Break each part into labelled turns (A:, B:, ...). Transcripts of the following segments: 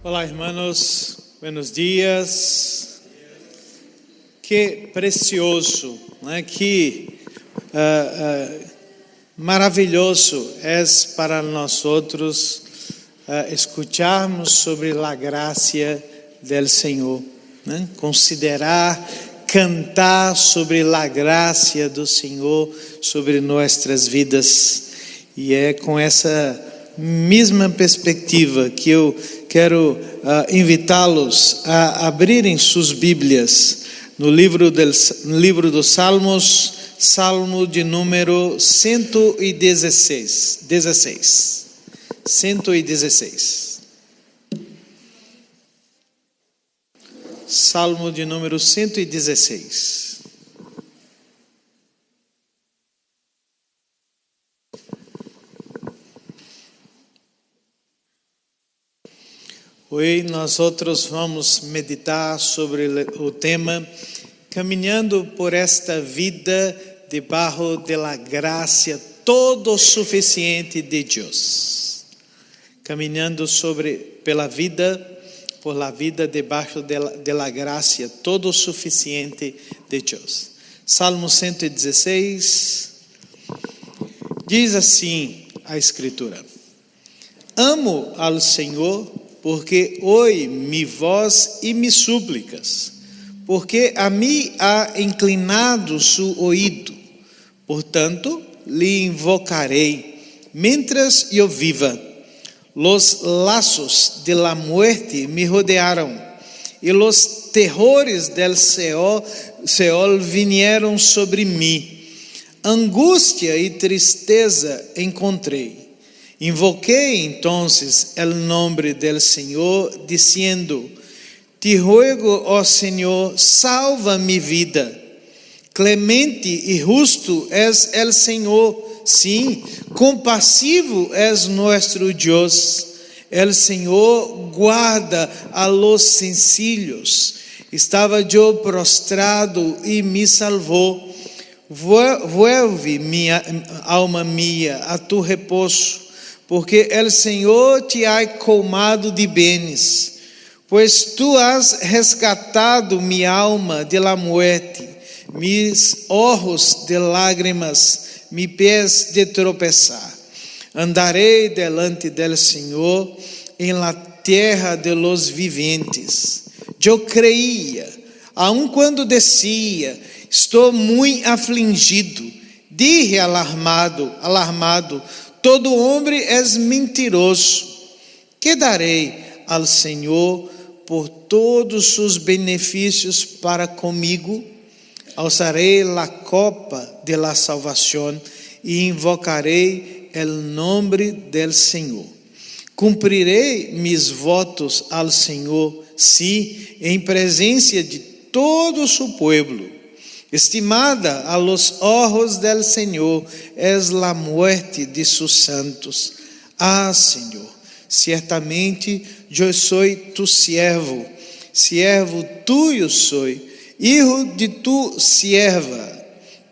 A: Olá, hermanos, buenos dias. Que precioso, né? Que maravilhoso é para nós outros escucharmos sobre a graça do Senhor, né? Considerar, cantar sobre a graça do Senhor sobre nossas vidas. E é com essa mesma perspectiva que eu quero invitá-los a abrirem suas Bíblias no livro dos Salmos, Salmo de número 116. 116. Salmo de número 116. Hoje nós vamos meditar sobre o tema caminhando por esta vida debaixo da graça todo suficiente de Deus. Caminhando pela vida debaixo da graça todo suficiente de Deus. Salmo 116 diz assim a Escritura: Amo ao Senhor, porque ouve minha voz e me súplicas, porque a mim ha inclinado su ouído. Portanto, lhe invocarei, mientras eu viva. Los lazos de la muerte me rodearam, e los terrores del Seol vinieron sobre mim. Angústia e tristeza encontrei. Invoquei entonces el nombre del Senhor, diciendo: Te ruego, ó Senhor, salva mi vida. Clemente e justo es el Senhor, sim, compassivo es nuestro Deus. El Senhor guarda a los sencillos. Estava eu prostrado e me salvou. Vuelve, minha alma minha, a tu repouso, porque el Senhor te ha colmado de bens, pois tu has resgatado minha alma de la muerte, mis ojos de lágrimas, mis pés de tropeçar. Andarei delante del Senhor em la terra de los viventes. Eu creía, aun quando descia, estou muito afligido. Dije alarmado, todo homem é mentiroso. Que darei ao Senhor por todos os benefícios para comigo? Alçarei a copa de la salvação e invocarei o nome del Senhor. Cumprirei mis votos ao Senhor, sim, em presença de todo o seu povo. Estimada a los ojos del Senhor es la muerte de sus santos. Ah, Senhor, ciertamente eu sou tu siervo tuyo soy, hijo de tu sierva.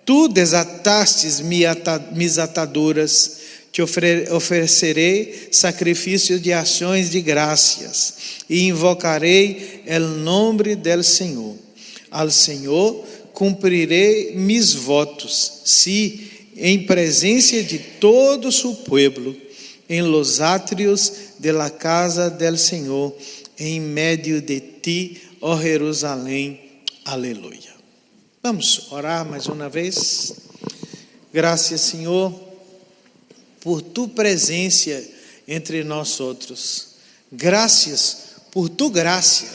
A: Tu desatastes mis ataduras. Te oferecerei sacrifício de ações de graças e invocarei el nome del Senhor. Al Senhor cumprirei mis votos, sim, em presença de todo o seu povo, em los átrios de la casa del Senhor, em meio de ti, ó Jerusalém. Aleluia. Vamos orar mais uma vez. Graças, Senhor, por tu presença entre nós outros. Graças por tu graça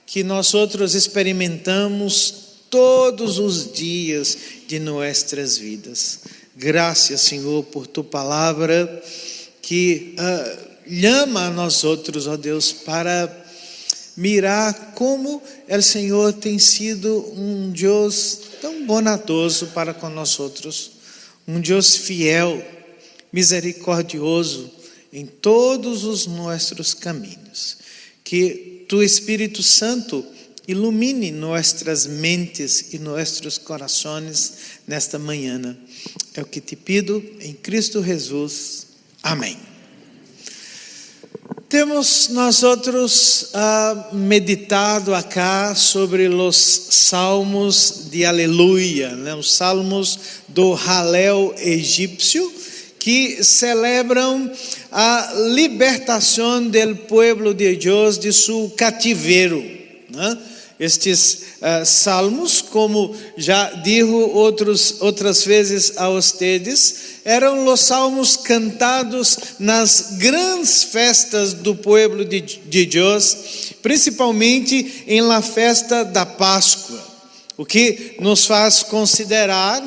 A: que nós outros experimentamos todos os dias de nossas vidas. Graças, Senhor, por tu palavra que chama a nós outros, ó Deus, para mirar como o Senhor tem sido Deus tão bondoso para com nós outros, Deus fiel, misericordioso em todos os nossos caminhos. Que tu Espírito Santo ilumine nossas mentes e nossos corações nesta manhã. É o que te pido em Cristo Jesus. Amém. Temos nós outros meditado acá sobre os salmos de aleluia, né? Os salmos do Halel egípcio, que celebram a libertação do povo de Deus de seu cativeiro, né? Estes salmos, como já digo outras vezes a vocês, eram os salmos cantados nas grandes festas do povo de Deus, principalmente em la festa da Páscoa, o que nos hace considerar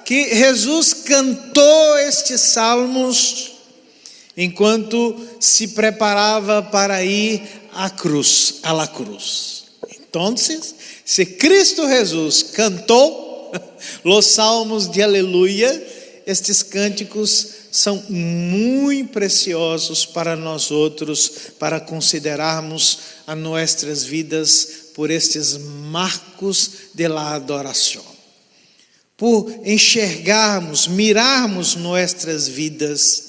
A: que Jesus cantou estes salmos enquanto se preparava para ir à cruz. Então, se Cristo Jesus cantou os salmos de aleluia, estes cânticos são muito preciosos para nós outros, para considerarmos as nossas vidas por estes marcos de la adoração, por enxergarmos, mirarmos nossas vidas,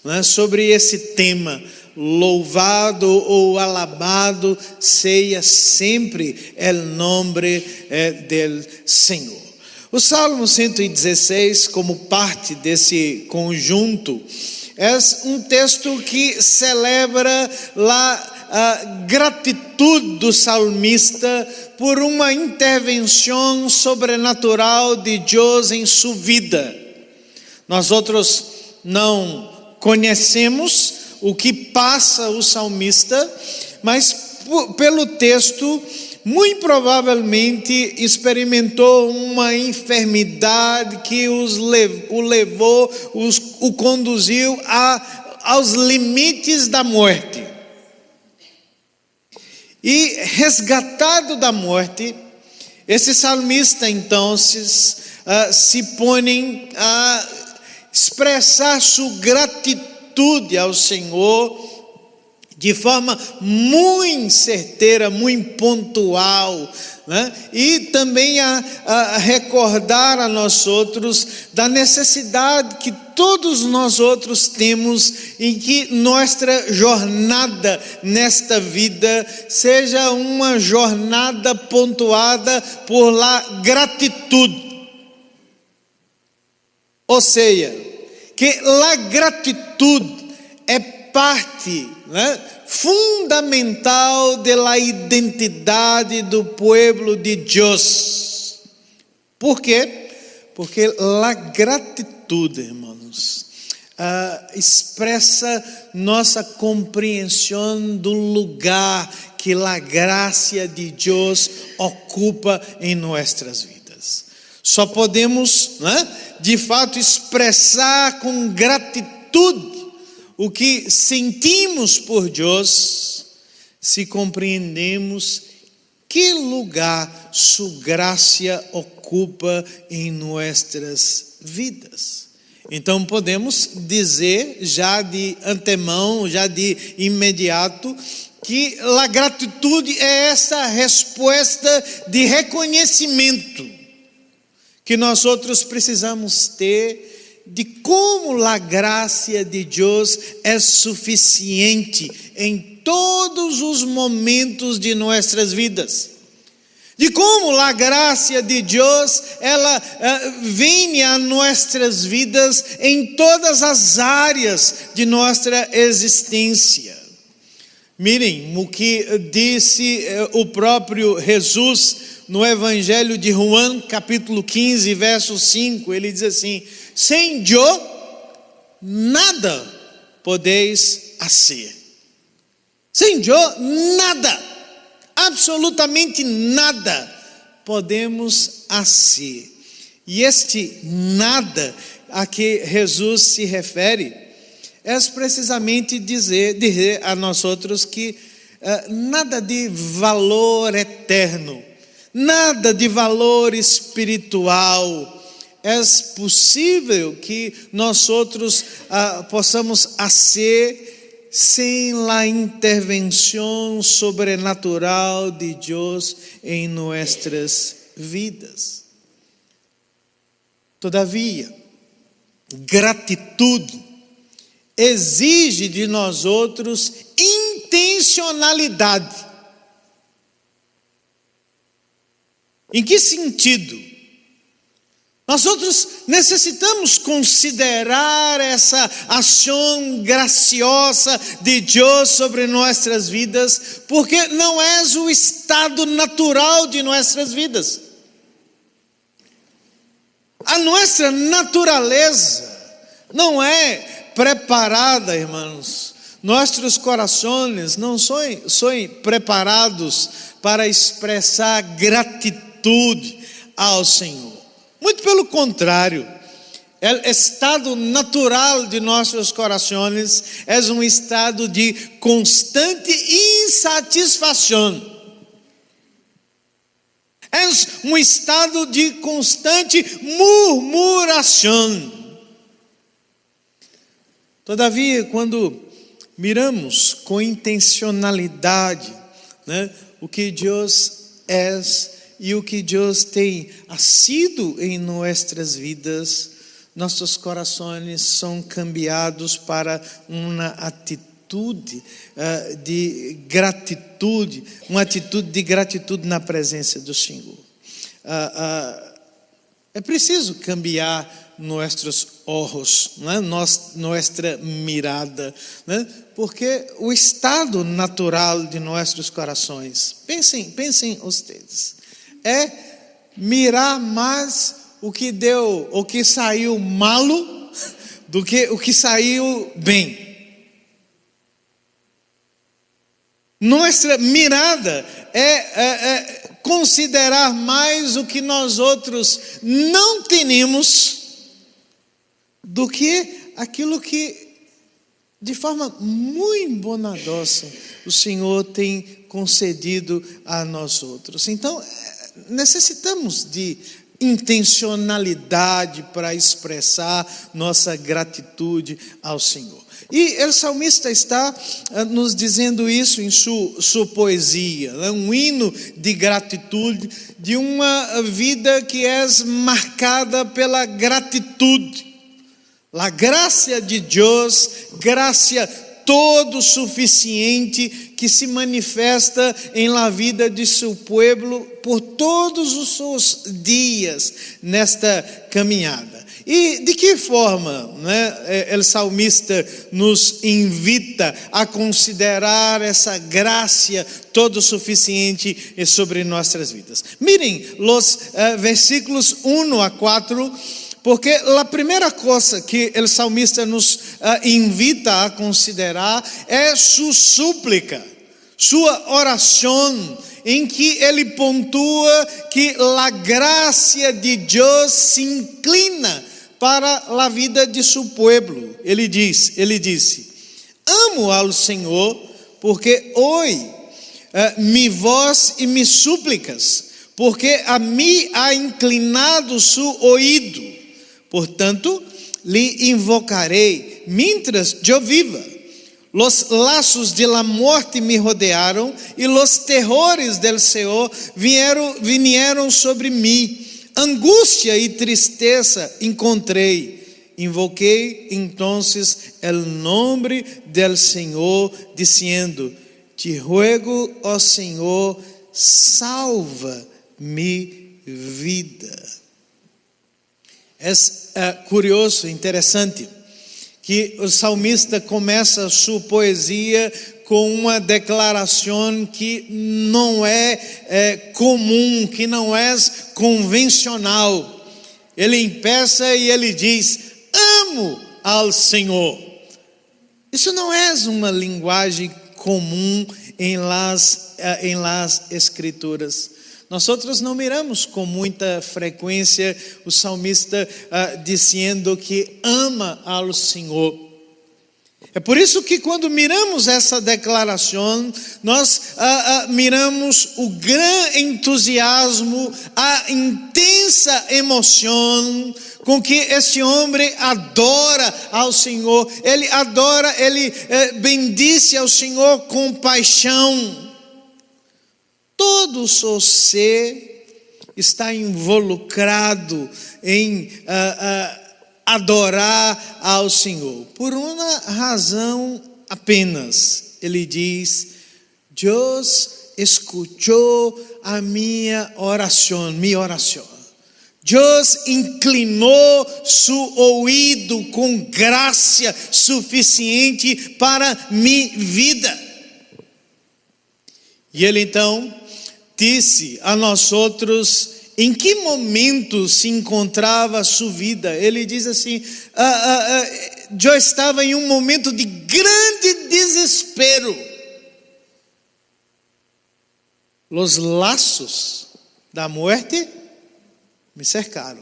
A: né, sobre esse tema. Louvado ou alabado seja sempre o nome do Senhor. O Salmo 116, como parte desse conjunto, é um texto que celebra a gratidão do salmista por uma intervenção sobrenatural de Deus em sua vida. Nós outros não conhecemos o que passa o salmista, mas pelo texto, muito provavelmente experimentou uma enfermidade que o conduziu aos limites da morte. E resgatado da morte, esse salmista então se põe a expressar sua gratidão ao Senhor de forma muito certeira, muito pontual, né? E também a recordar a nós outros da necessidade que todos nós outros temos em que nossa jornada nesta vida seja uma jornada pontuada por la gratitude. Ou seja, que a gratitude é parte, né, fundamental da identidade do povo de Deus. Por quê? Porque a gratitude, irmãos, expressa nossa compreensão do lugar que a graça de Deus ocupa em nossas vidas. Só podemos, né, de fato, expressar com gratitude o que sentimos por Deus, se compreendemos que lugar sua graça ocupa em nossas vidas. Então podemos dizer já de antemão, já de imediato, que a gratitude é essa resposta de reconhecimento que nós outros precisamos ter de como a graça de Deus é suficiente em todos os momentos de nossas vidas. De como a graça de Deus, ela vem a nossas vidas em todas as áreas de nossa existência. Mirem o que disse o próprio Jesus no Evangelho de João, capítulo 15, verso 5, ele diz assim: sem eu, nada podeis fazer. Sem eu, nada, absolutamente nada podemos fazer. E este nada a que Jesus se refere é precisamente dizer a nós outros que nada de valor eterno, nada de valor espiritual é possível que nós outros possamos fazer sem a intervenção sobrenatural de Deus em nossas vidas. Todavia, gratitude exige de nós outros intencionalidade. Em que sentido? Nós outros necessitamos considerar essa ação graciosa de Deus sobre nossas vidas, porque não é o estado natural de nossas vidas. A nossa natureza não é preparada, irmãos. Nossos corações não são preparados para expressar gratitude ao Senhor. Muito pelo contrário, o estado natural de nossos corações é um estado de constante insatisfação. É um estado de constante murmuração. Todavia, quando miramos com intencionalidade, o que Deus é e o que Deus tem sido em nossas vidas, nossos corações são cambiados para uma atitude de gratitude, uma atitude de gratitude na presença do Senhor. É preciso cambiar nossos olhos, nossa mirada, porque o estado natural de nossos corações, pensem vocês, é mirar mais o que deu, o que saiu malo, do que o que saiu bem. Nossa mirada é considerar mais o que nós outros não temos do que aquilo que, de forma muito bondosa, o Senhor tem concedido a nós outros. Então, necessitamos de intencionalidade para expressar nossa gratitude ao Senhor. E o salmista está nos dizendo isso em sua poesia, um hino de gratitude, de uma vida que é marcada pela gratitude. A graça de Deus, graça todo suficiente que se manifesta em la vida de seu povo por todos os seus dias nesta caminhada. E de que forma, o salmista nos invita a considerar essa graça todo suficiente sobre nossas vidas? Mirem os versículos 1 a 4. Porque a primeira coisa que o salmista nos invita a considerar é sua súplica, sua oração, em que ele pontua que a graça de Deus se inclina para a vida de seu povo. Ele disse: amo ao Senhor, porque ouve mi voz e mis súplicas, porque a mim ha inclinado su ouído. Portanto, lhe invocarei, mientras eu viva. Los laços de la morte me rodearam, e los terrores del Senhor vinieron sobre mim. Angústia e tristeza encontrei. Invoquei, entonces, el nombre del Senhor, dizendo: te ruego, ó Senhor, salva mi vida. É curioso, interessante, que o salmista começa sua poesia com uma declaração que não é comum, que não é convencional. Ele empieza e ele diz: amo ao Senhor. Isso não é uma linguagem comum em las escrituras. Nós outros não miramos com muita frequência o salmista dizendo que ama ao Senhor. É por isso que quando miramos essa declaração, nós miramos o grande entusiasmo, a intensa emoção com que este homem adora ao Senhor. Ele adora, ele bendice ao Senhor com paixão. Todo o seu ser está involucrado em adorar ao Senhor. Por uma razão apenas. Ele diz: Deus escutou a minha oração. Deus inclinou seu ouvido com graça suficiente para minha vida. E ele então disse a nós outros em que momento se encontrava a sua vida. Ele diz assim: eu estava em um momento de grande desespero. Os laços da morte me cercaram.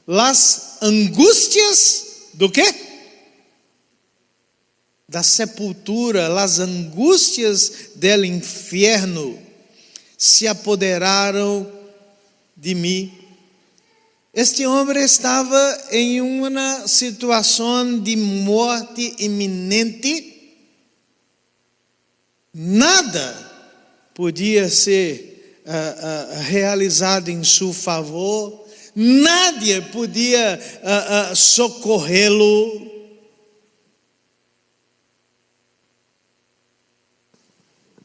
A: Las angústias do quê? Da sepultura, las angústias do inferno se apoderaram de mim. Este homem estava em uma situação de morte iminente. Nada podia ser realizado em seu favor, nadie podia socorrê-lo.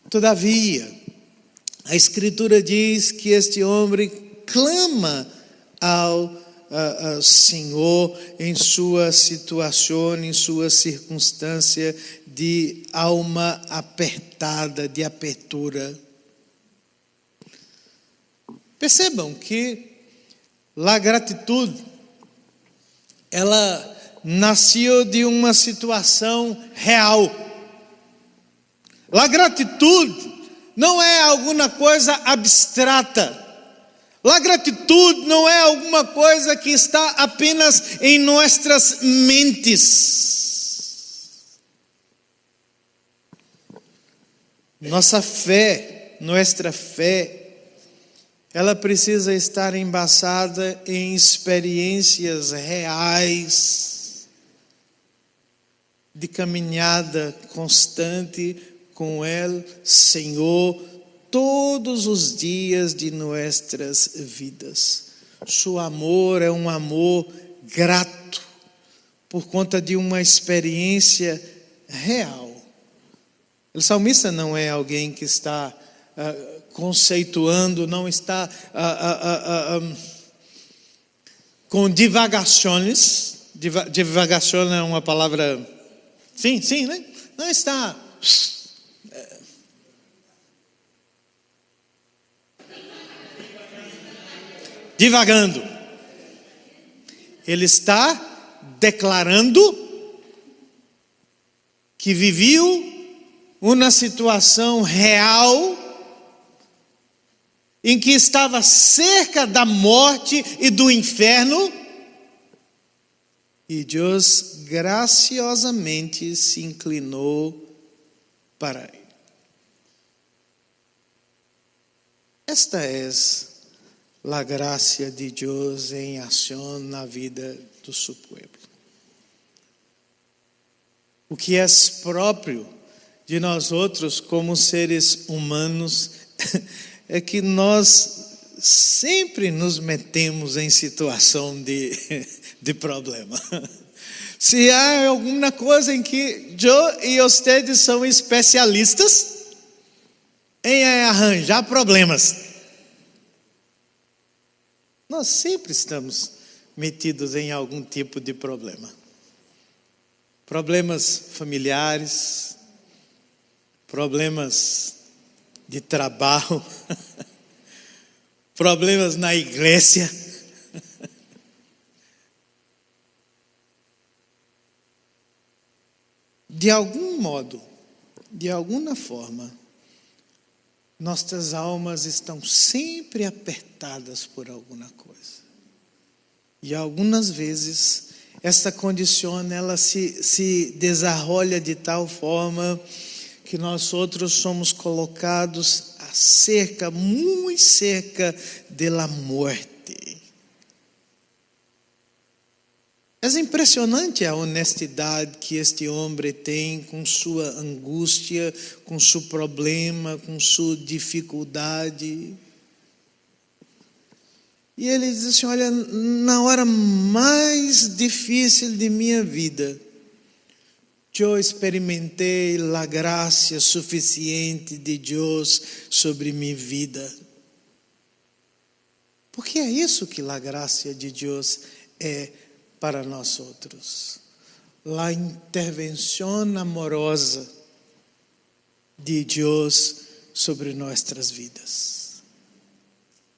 A: Todavia, a Escritura diz que este homem clama ao Senhor em sua situação, em sua circunstância de alma apertada, de apertura. Percebam que a gratidão, ela nasceu de uma situação real. A gratidão não é alguma coisa abstrata. A gratidão não é alguma coisa que está apenas em nossas mentes. Nossa fé, ela precisa estar embasada em experiências reais de caminhada constante com Ele, Senhor, todos os dias de nossas vidas. Seu amor é um amor grato, por conta de uma experiência real. O salmista não é alguém que está conceituando, não está com divagações. Divagação é uma palavra, sim, né? Não está divagando. Ele está declarando que viveu uma situação real em que estava cerca da morte e do inferno, e Deus graciosamente se inclinou para ele. Esta é a graça de Deus em ação na vida do seu povo. O que é próprio de nós outros como seres humanos é que nós sempre nos metemos em situação de problema. Se há alguma coisa em que eu e vocês são especialistas em arranjar problemas, nós sempre estamos metidos em algum tipo de problema. Problemas familiares, problemas de trabalho, problemas na igreja. De algum modo, de alguma forma, nossas almas estão sempre apertadas por alguma coisa. E algumas vezes, essa condição, ela se desarrolla de tal forma que nós outros somos colocados muito cerca da morte. É impressionante a honestidade que este homem tem com sua angústia, com seu problema, com sua dificuldade. E ele diz assim: olha, na hora mais difícil de minha vida, eu experimentei a graça suficiente de Deus sobre minha vida. Porque é isso que a graça de Deus é para nós outros. A intervenção amorosa de Deus sobre nossas vidas.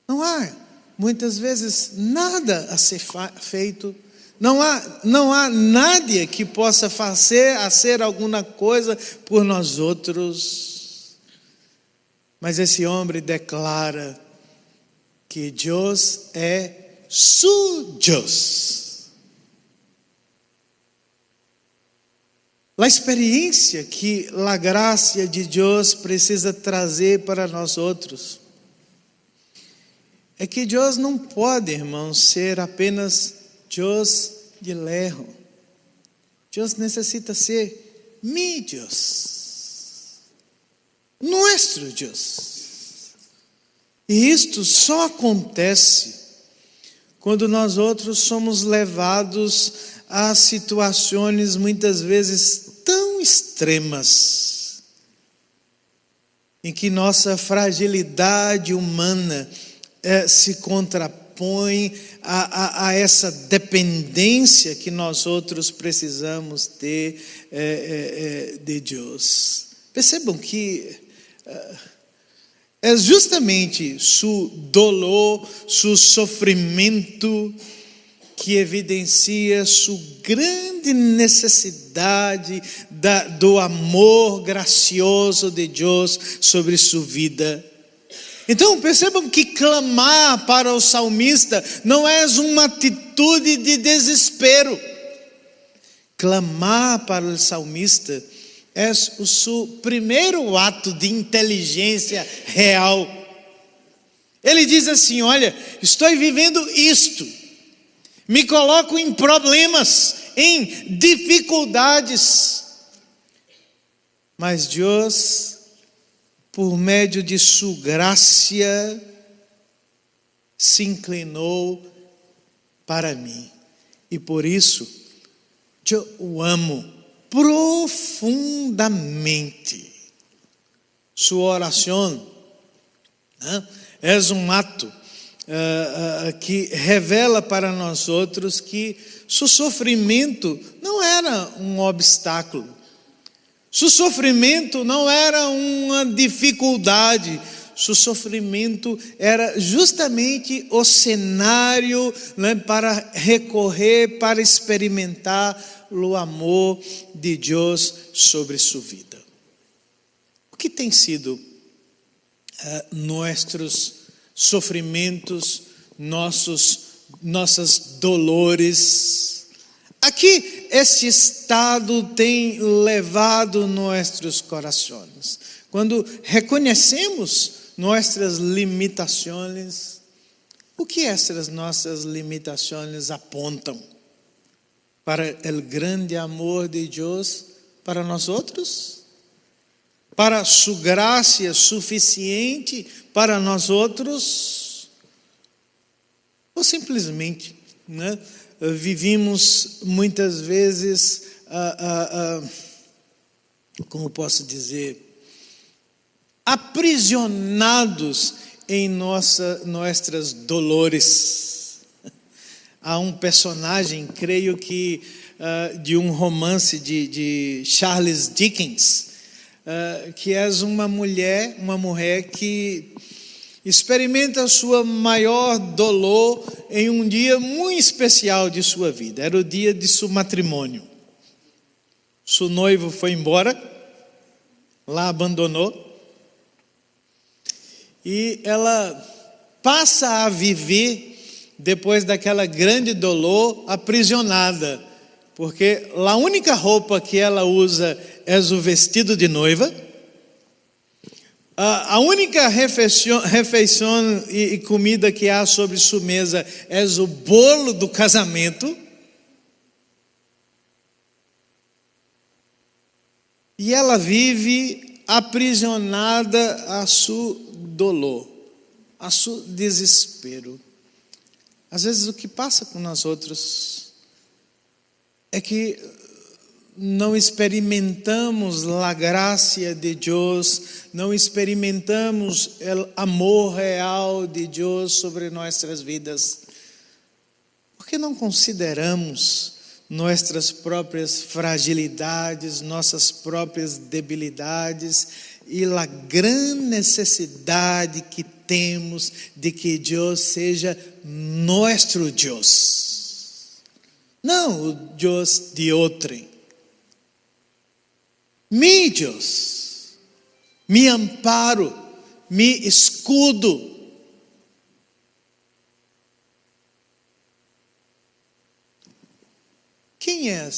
A: Não há, muitas vezes, nada a ser feito. Não há nadie que possa fazer alguma coisa por nós outros. Mas esse homem declara que Deus é su Deus. A experiência que a graça de Deus precisa trazer para nós outros é que Deus não pode, irmãos, ser apenas Deus de lejos. Deus necessita ser mi Deus, nosso Deus. E isto só acontece quando nós outros somos levados a situações muitas vezes tão extremas, em que nossa fragilidade humana se contrapõe a essa dependência que nós outros precisamos ter de Deus. Percebam que é justamente seu dolor, seu sofrimento, que evidencia sua grande necessidade do amor gracioso de Deus sobre sua vida. Então percebam que clamar para o salmista não é uma atitude de desespero. Clamar para o salmista é o seu primeiro ato de inteligência real. Ele diz assim: olha, estou vivendo isto, me coloco em problemas, em dificuldades, mas Deus, por meio de sua graça, se inclinou para mim, e por isso eu o amo profundamente. Sua oração é um ato que revela para nós outros que seu sofrimento não era um obstáculo, seu sofrimento não era uma dificuldade, seu sofrimento era justamente o cenário, para recorrer, para experimentar o amor de Deus sobre sua vida. O que tem sido nossos sofrimentos, nossas dores? A que este estado tem levado nossos corações? Quando reconhecemos nossas limitações, o que essas nossas limitações apontam para o grande amor de Deus para nós outros? Para sua graça suficiente para nós outros? Ou simplesmente, vivimos muitas vezes, como posso dizer, aprisionados em nossas dolores. Há um personagem, creio que de um romance de Charles Dickens, que é uma mulher que experimenta sua maior dolor em um dia muito especial de sua vida. Era o dia de seu matrimônio. Seu noivo foi embora, lá abandonou, e ela passa a viver, depois daquela grande dolor, aprisionada, porque a única roupa que ela usa é o vestido de noiva. A única refeição e comida que há sobre sua mesa é o bolo do casamento. E ela vive aprisionada a seu dolor, a seu desespero. Às vezes o que passa com nós outros é que não experimentamos a graça de Deus, não experimentamos o amor real de Deus sobre nossas vidas, porque não consideramos nossas próprias fragilidades, nossas próprias debilidades e a grande necessidade que temos de que Deus seja nosso Deus, não o Deus de outrem. Mi Deus, mi amparo, mi escudo. Quem é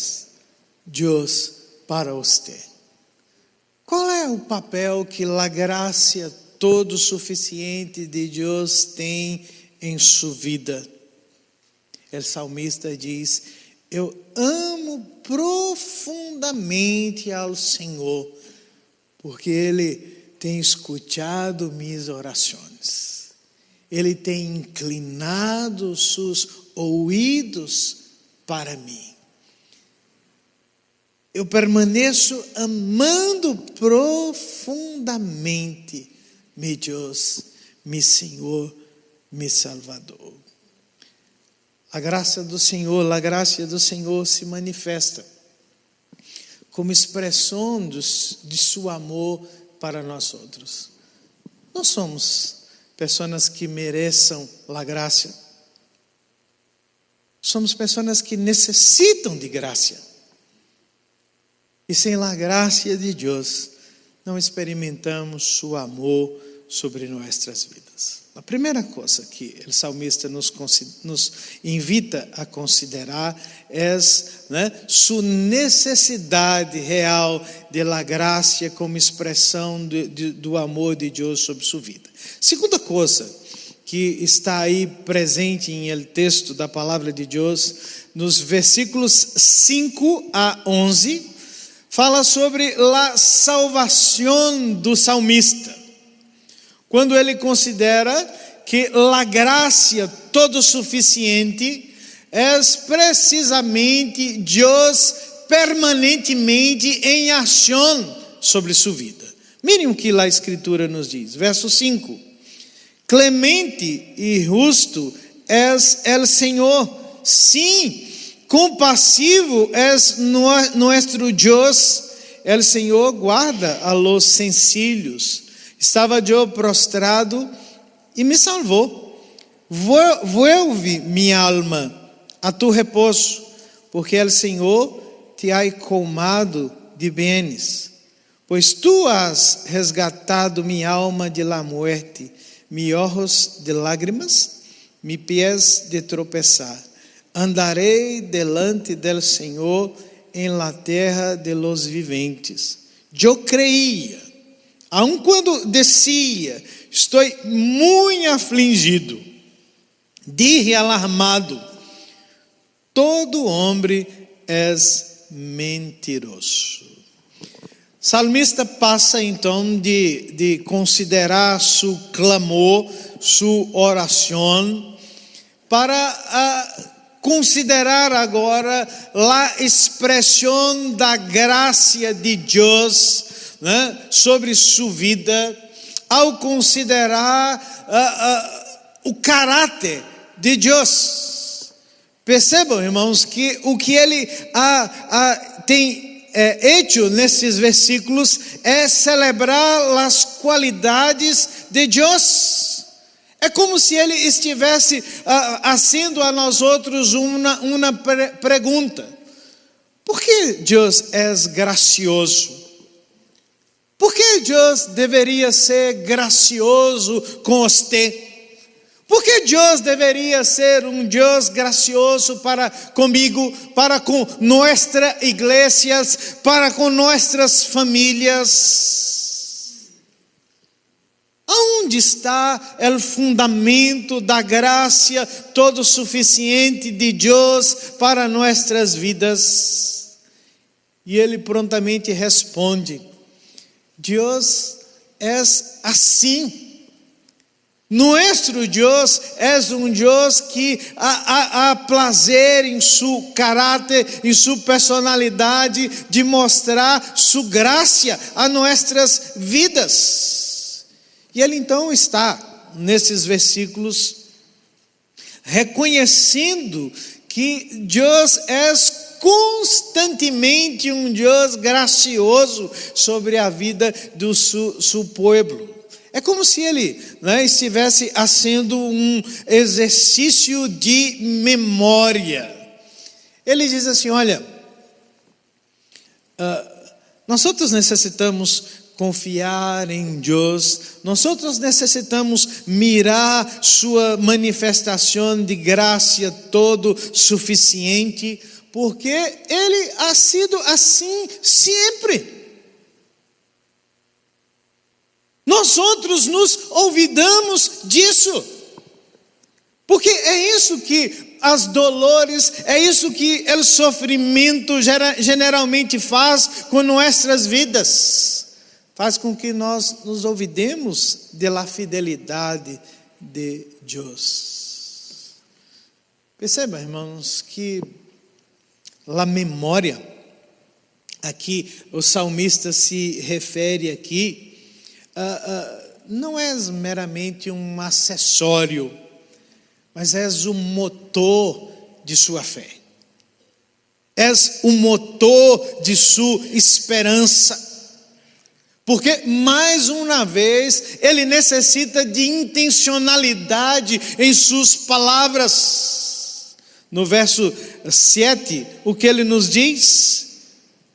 A: Deus para você? Qual é o papel que a graça todo suficiente de Deus tem em sua vida? O salmista diz: eu amo profundamente ao Senhor, porque Ele tem escutado minhas orações. Ele tem inclinado seus ouvidos para mim. Eu permaneço amando profundamente meu Deus, meu Senhor, meu Salvador. A graça do Senhor se manifesta como expressão de seu amor para nós outros. Não somos pessoas que mereçam a graça. Somos pessoas que necessitam de graça. E sem a graça de Deus, não experimentamos seu amor sobre nossas vidas. A primeira coisa que o salmista nos invita a considerar é sua necessidade real de la graça como expressão do amor de Deus sobre sua vida. Segunda coisa que está aí presente em el texto da palavra de Deus, nos versículos 5 a 11, fala sobre a salvação do salmista. Quando ele considera que a graça todo suficiente é precisamente Deus permanentemente em ação sobre sua vida. Mirem o que a Escritura nos diz. Verso 5. Clemente e justo és el Senhor. Sim, compassivo és nuestro Deus. El Senhor guarda a los sencillos. Estava eu prostrado e me salvou. Vuelve minha alma a tu repouso, porque o Senhor te ha colmado de bens. Pois tu has resgatado minha alma de la muerte, mis ojos de lágrimas, mis pies de tropeçar. Andarei delante del Senhor em la terra de los viventes. Eu creía. Aun quando descia, estou muito afligido, dije alarmado, todo homem é mentiroso. Salmista passa então de considerar seu clamor, sua oração, para considerar agora a expressão da graça de Deus sobre sua vida, ao considerar o caráter de Deus. Percebam, irmãos, que o que ele tem hecho nesses versículos é celebrar as qualidades de Deus. É como se ele estivesse fazendo a nós outros uma pergunta: por que Deus é gracioso? Por que Deus deveria ser gracioso com você? Por que Deus deveria ser um Deus gracioso para comigo, para com nossas igrejas, para com nossas famílias? Onde está o fundamento da graça todo suficiente de Deus para nossas vidas? E ele prontamente responde: Deus é assim. Nuestro Deus é um Deus que há prazer em seu caráter, em sua personalidade, de mostrar sua graça a nossas vidas. E ele então está, nesses versículos, reconhecendo que Deus é constantemente um Deus gracioso sobre a vida do seu povo. É como se ele estivesse fazendo um exercício de memória. Ele diz assim: olha, nós necessitamos confiar em Deus, nós necessitamos mirar sua manifestação de graça todo suficiente, porque ele ha sido assim sempre. Nós outros nos olvidamos disso, porque é isso que as dolores, é isso que o sofrimento generalmente faz com nossas vidas, faz com que nós nos olvidemos da fidelidade de Deus. Perceba, irmãos, que a memória, aqui o salmista se refere aqui, não é meramente um acessório, mas é o motor de sua fé, é o motor de sua esperança, porque mais uma vez ele necessita de intencionalidade em suas palavras. No verso 7, o que ele nos diz?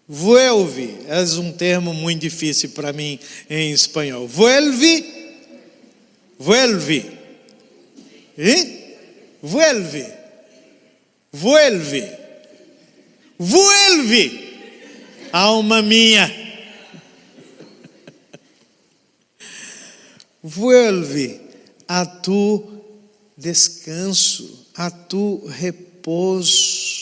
A: Vuelve, é um termo muito difícil para mim em espanhol. Vuelve, vuelve, vuelve, vuelve, vuelve, alma minha, vuelve a tu descanso, a tu repouso.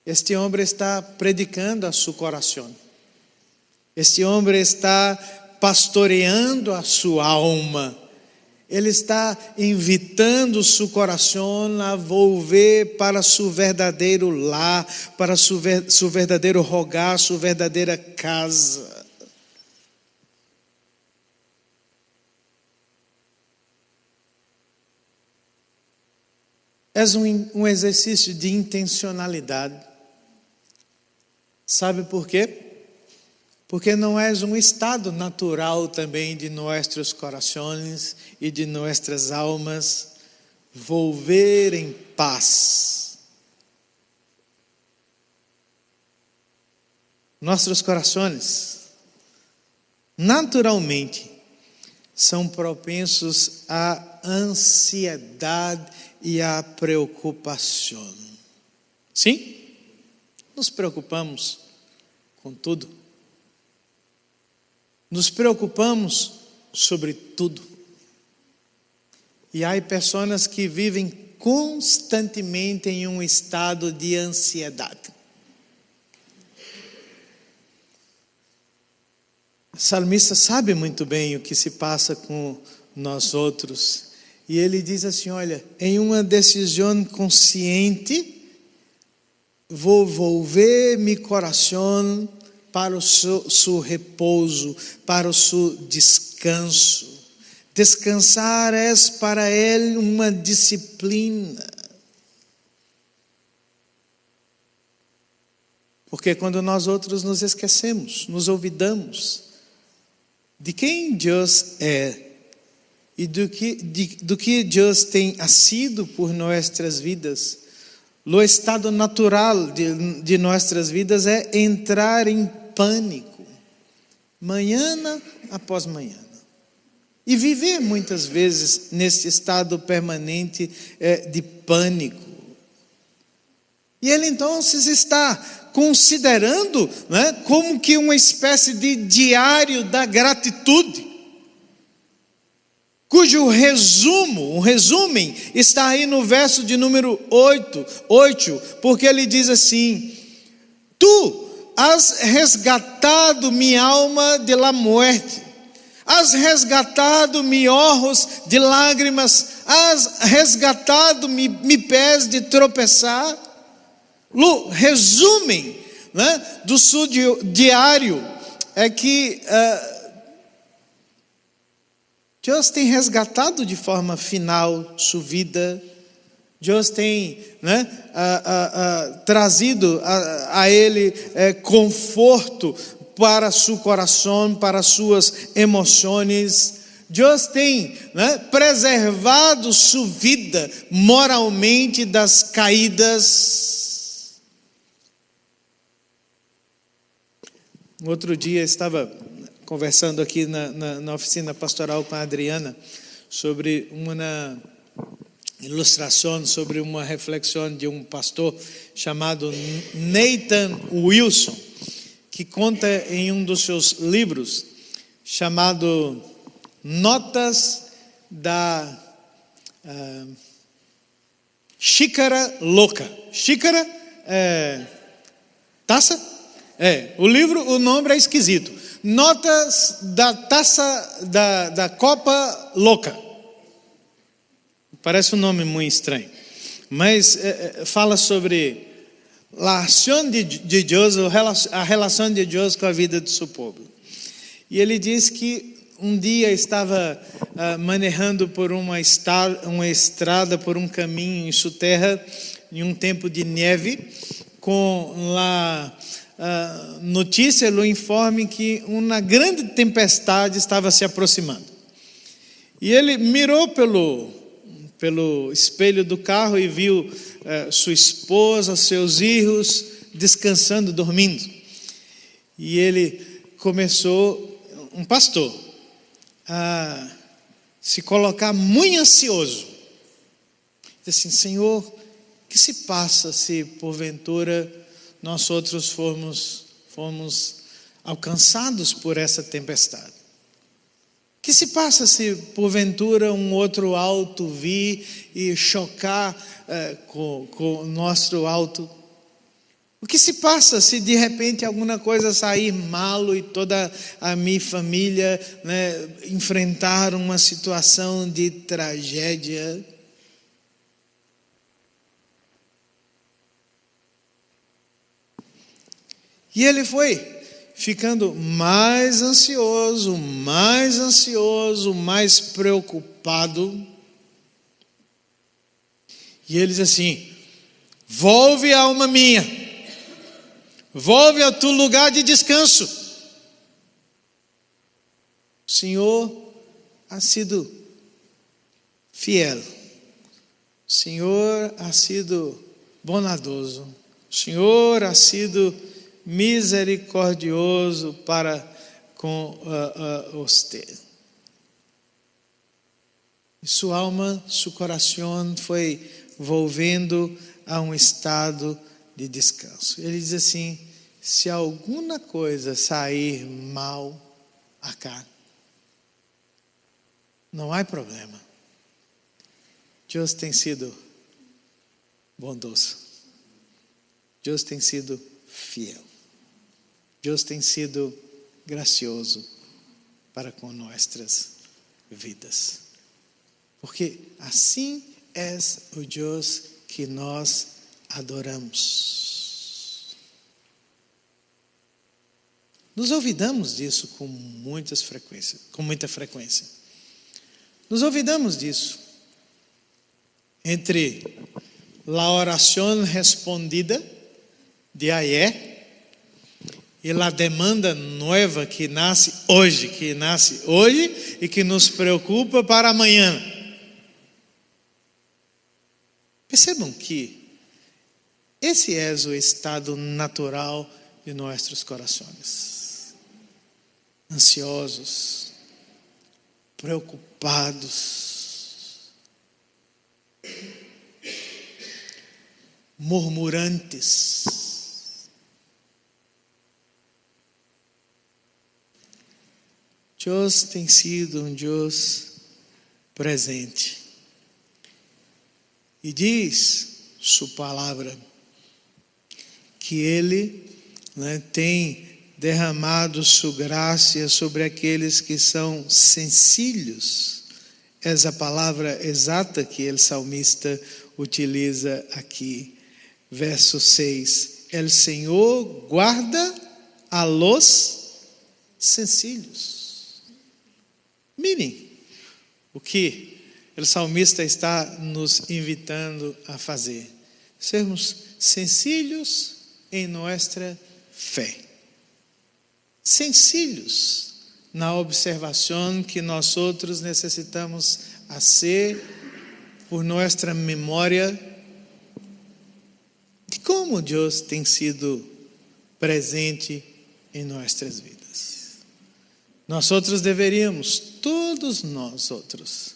A: Este homem está predicando a seu coração. Este homem está pastoreando a sua alma. Ele está invitando seu coração a volver para seu verdadeiro lar, para seu verdadeiro rogar, sua verdadeira casa. É um exercício de intencionalidade. Sabe por quê? Porque não é um estado natural também de nossos corações e de nossas almas volver em paz. Nossos corações, naturalmente, são propensos à ansiedade e à preocupação. Sim? Nos preocupamos com tudo. Nos preocupamos sobre tudo. E há pessoas que vivem constantemente em um estado de ansiedade. O salmista sabe muito bem o que se passa com nós outros. E ele diz assim: olha, em uma decisão consciente, vou volver meu coração para o seu repouso, para o seu descanso. Descansar é para ele uma disciplina. Porque quando nós outros nos esquecemos, nos olvidamos de quem Deus é e do que Deus tem sido por nossas vidas, o estado natural de nossas vidas é entrar em pânico, manhã após manhã, e viver muitas vezes nesse estado permanente de pânico. E ele então está considerando, como que uma espécie de diário da gratitude, cujo resumen está aí no verso de número 8, porque ele diz assim: tu has resgatado minha alma de la muerte, has resgatado meus olhos de lágrimas, has resgatado meus pés de tropeçar. O resumo, né, do seu diário é que Deus tem resgatado de forma final sua vida. Deus tem, né, trazido a ele conforto para seu coração, para suas emoções. Deus tem, né, preservado sua vida moralmente das caídas. Outro dia estava conversando aqui na oficina pastoral com a Adriana sobre uma ilustração, sobre uma reflexão de um pastor chamado Nathan Wilson, que conta em um dos seus livros chamado Notas da Xícara Louca. Xícara é taça? O livro, o nome é esquisito. Notas da taça da Copa Louca. Parece um nome muito estranho, mas fala sobre a ação de Deus, a relação de Deus com a vida do seu povo. E ele diz que um dia estava manejando por uma estrada, por um caminho em sua terra, em um tempo de neve, com a notícia, o informe que uma grande tempestade estava se aproximando. E ele mirou pelo espelho do carro e viu sua esposa, seus filhos descansando, dormindo. E ele começou, um pastor, a se colocar muito ansioso. Disse assim: Senhor, o que se passa se porventura nós outros formos alcançados por essa tempestade? O que se passa se porventura um outro auto vir e chocar com o nosso auto? O que se passa se de repente alguma coisa sair mal e toda a minha família, né, enfrentar uma situação de tragédia? E ele foi ficando mais ansioso, mais preocupado. E ele diz assim: volve, alma minha, volve ao teu lugar de descanso. O Senhor ha sido fiel, o Senhor ha sido bondoso, o Senhor ha sido misericordioso para com você. Sua alma, seu coração foi volvendo a um estado de descanso. Ele diz assim: se alguma coisa sair mal acá, não há problema. Deus tem sido bondoso. Deus tem sido fiel. Deus tem sido gracioso para com nossas vidas. Porque assim é o Deus que nós adoramos. Nos olvidamos disso com muita frequência. Nos olvidamos disso. Entre a oração respondida de ayer e a demanda nova que nasce hoje e que nos preocupa para amanhã. Percebam que esse é o estado natural de nossos corações. Ansiosos, preocupados, murmurantes. Deus tem sido um Deus presente. E diz sua palavra que Ele, né, tem derramado sua graça sobre aqueles que são sencillos. Essa é a palavra exata que o salmista utiliza aqui. Verso 6. El Senhor guarda a los sencillos. Mirem o que o salmista está nos invitando a fazer. Sermos sencillos em nossa fé. Sencillos na observação que nós outros necessitamos fazer por nossa memória de como Deus tem sido presente em nossas vidas. Nós outros deveríamos, todos nós outros,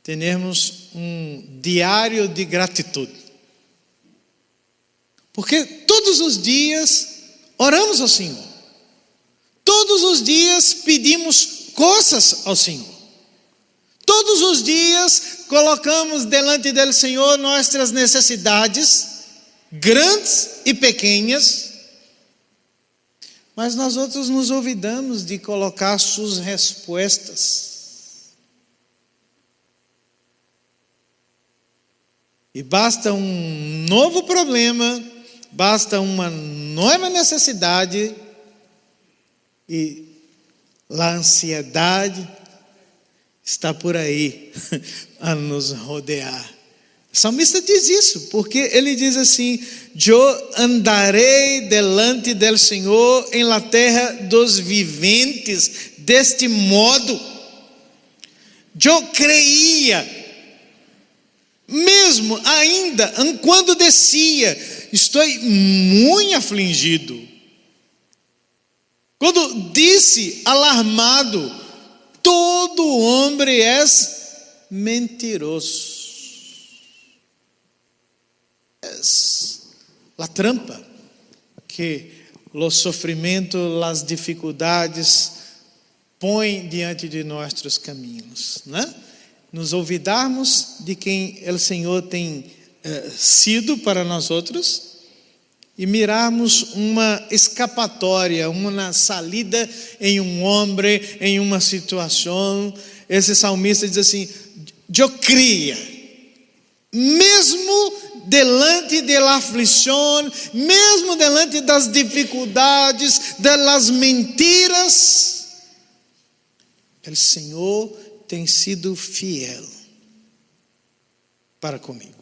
A: termos diário de gratidão. Porque todos os dias oramos ao Senhor. Todos os dias pedimos coisas ao Senhor. Todos os dias colocamos delante do Senhor nossas necessidades, grandes e pequenas. Mas nós outros nos olvidamos de colocar suas respostas. E basta um novo problema, basta uma nova necessidade e a ansiedade está por aí a nos rodear. O salmista diz isso, porque ele diz assim: eu andarei delante del Senhor em la terra dos viventes, deste modo. Eu creia, mesmo ainda, quando descia, estou muito afligido. Quando disse alarmado, todo homem é mentiroso. Es la trampa que os sofrimentos, as dificuldades põem diante de nossos caminhos, né? Nos olvidarmos de quem o Senhor tem sido para nós outros e mirarmos uma escapatória, uma salida em homem, em uma situação. Esse salmista diz assim: eu cria, mesmo delante da aflição, mesmo delante das dificuldades, das mentiras, o Senhor tem sido fiel para comigo.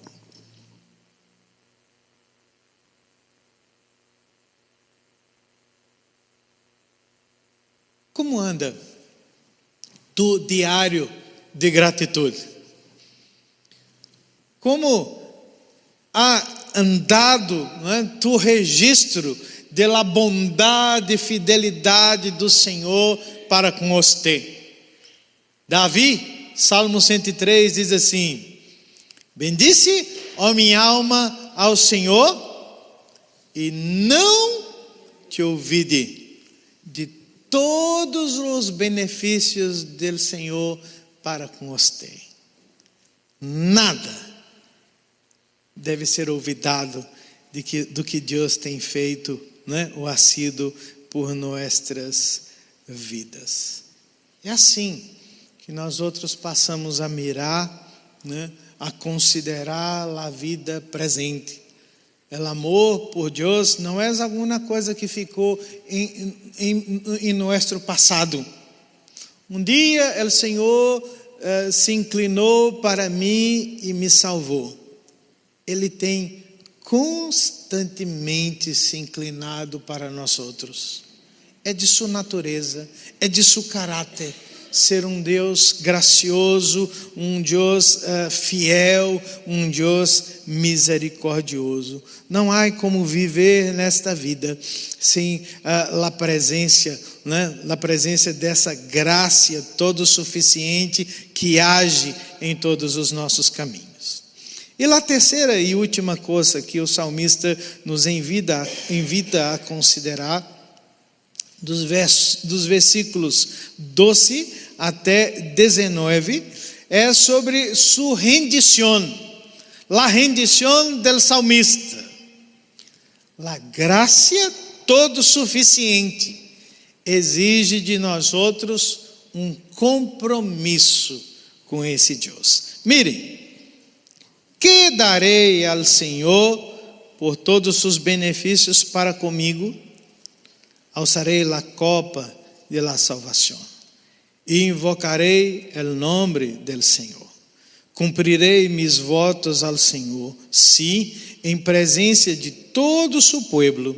A: Como anda tu diário de gratidão? Como ha andado, tu registro da bondade e fidelidade do Senhor para com você? Davi, Salmo 103, diz assim: bendice, ó minha alma, ao Senhor, e não te olvide de todos os benefícios do Senhor para com você. Nada deve ser olvidado do que Deus tem feito, ou ha sido por nossas vidas. É assim que nós outros passamos a mirar, a considerar a vida presente. O amor por Deus não é alguma coisa que ficou em nosso passado. Um dia o Senhor se inclinou para mim e me salvou. Ele tem constantemente se inclinado para nós outros. É de sua natureza, é de seu caráter ser um Deus gracioso, um Deus fiel, um Deus misericordioso. Não há como viver nesta vida sem a presença, a presença dessa graça todo suficiente que age em todos os nossos caminhos. E a terceira e última coisa que o salmista nos invita a considerar, dos versículos 12 até 19, é sobre sua rendição, a rendição do salmista, a graça todo suficiente. exige de nós outros um compromisso com esse Deus. Mirem, que darei ao Senhor por todos os seus benefícios para comigo? Alçarei a copa de la salvação e invocarei o nome do Senhor. Cumprirei mis votos ao Senhor, se em presença de todo o seu povo,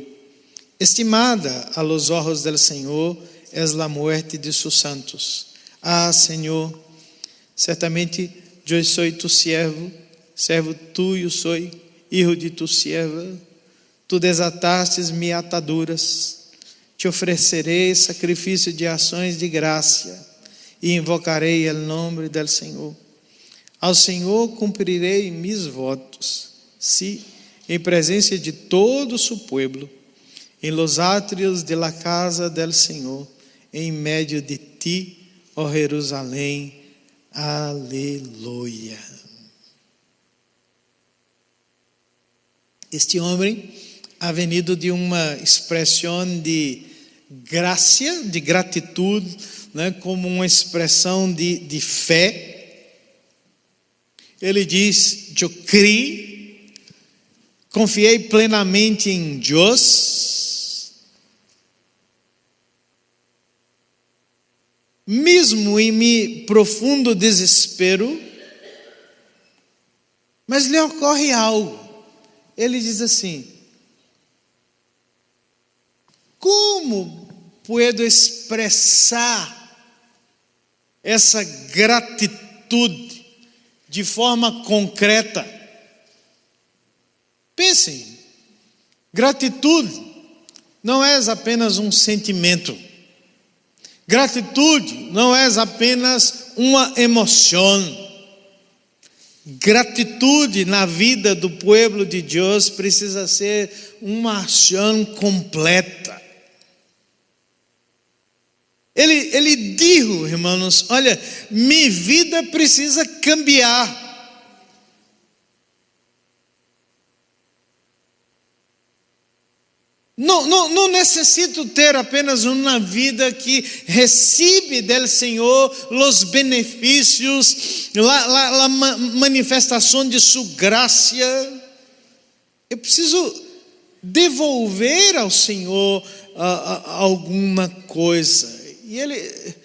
A: estimada a los ojos del Senhor es la muerte de sus santos. Ah, Senhor, certamente eu sou tu servo, servo tuyo soy, hijo de tu sierva. Tu desatastes minhas ataduras. Te oferecerei sacrifício de ações de graça e invocarei o nome do Senhor. Ao Senhor cumprirei mis votos, se em presença de todo o seu povo, em los átrios de la casa del Senhor, em meio de ti, ó Jerusalém. Aleluia. Este homem ha venido de uma expressão de graça, de gratitude, né, como uma expressão de fé. Ele diz: eu criei, confiei plenamente em Deus, mesmo em meu profundo desespero, mas lhe ocorre algo. Ele diz assim: como puedo expressar essa gratitude de forma concreta? Pensem, gratitude não é apenas um sentimento, gratitude não é apenas uma emoção. Gratitude na vida do povo de Deus precisa ser uma ação completa. Ele disse, irmãos, olha, minha vida precisa cambiar. Não necessito ter apenas uma vida que recebe do Senhor os benefícios, a manifestação de sua graça. Eu preciso devolver ao Senhor alguma coisa. E ele